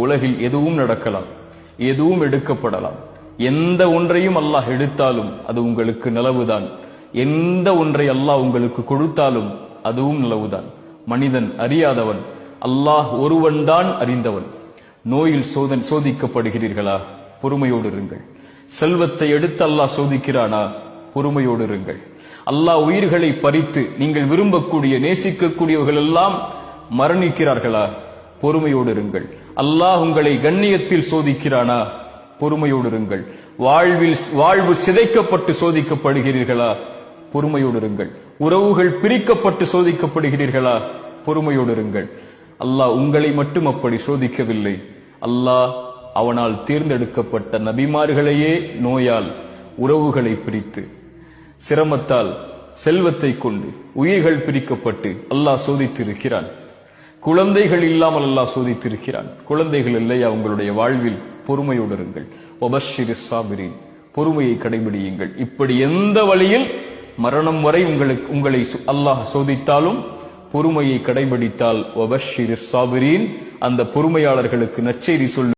உலகில் எதுவும் நடக்கலாம், எதுவும் எடுக்கப்படலாம். எந்த ஒன்றையும் அல்லாஹ் எடுத்தாலும் அது உங்களுக்கு நலவுதான். எந்த ஒன்றை அல்லாஹ் உங்களுக்கு கொடுத்தாலும் அதுவும் நலவுதான். மனிதன் அறியாதவன், அல்லாஹ் ஒருவன் தான் அறிந்தவன். நோயில் சோதிக்கப்படுகிறீர்களா? பொறுமையோடு இருங்கள். செல்வத்தை எடுத்து அல்லாஹ் சோதிக்கிறானா? பொறுமையோடு இருங்கள். அல்லாஹ் உயிர்களை பறித்து நீங்கள் விரும்பக்கூடிய நேசிக்கக்கூடியவர்கள் எல்லாம் மரணிக்கிறார்களா? பொறுமையோடு இருங்கள். அல்லாஹ் உங்களை கண்ணியத்தில் சோதிக்கிறானா? பொறுமையோடு இருங்கள். வாழ்வு சிதைக்கப்பட்டு சோதிக்கப்படுகிறீர்களா? பொறுமையோடு இருங்கள். உறவுகள் பிரிக்கப்பட்டு சோதிக்கப்படுகிறீர்களா? பொறுமையோடு இருங்கள். அல்லாஹ் உங்களை மட்டும் அப்படி சோதிக்கவில்லை. அல்லாஹ் அவனால் தேர்ந்தெடுக்கப்பட்ட நபிமார்களையே நோயால், உறவுகளை பிரித்து, சிரமத்தால், செல்வத்தை கொண்டு உயிர்கள் பிரிக்கப்பட்டு அல்லாஹ் சோதித்திருக்கிறான். குழந்தைகள் இல்லாமல் அல்லாஹ் சோதித்திருக்கிறான். குழந்தைகள் இல்லையா உங்களுடைய வாழ்வில்? பொறுமையோடு இருங்கள். வபஷ்ஷிரிஸ் சாபிரீன், பொறுமையை கடைபிடியுங்கள். இப்படி எந்த வழியில் மரணம் வரை உங்களை அல்லாஹ் சோதித்தாலும் பொறுமையை கடைபிடித்தால் வபஷ்ஷிரிஸ் சாபிரீன், அந்த பொறுமையாளர்களுக்கு நற்செய்தி சொல்லு.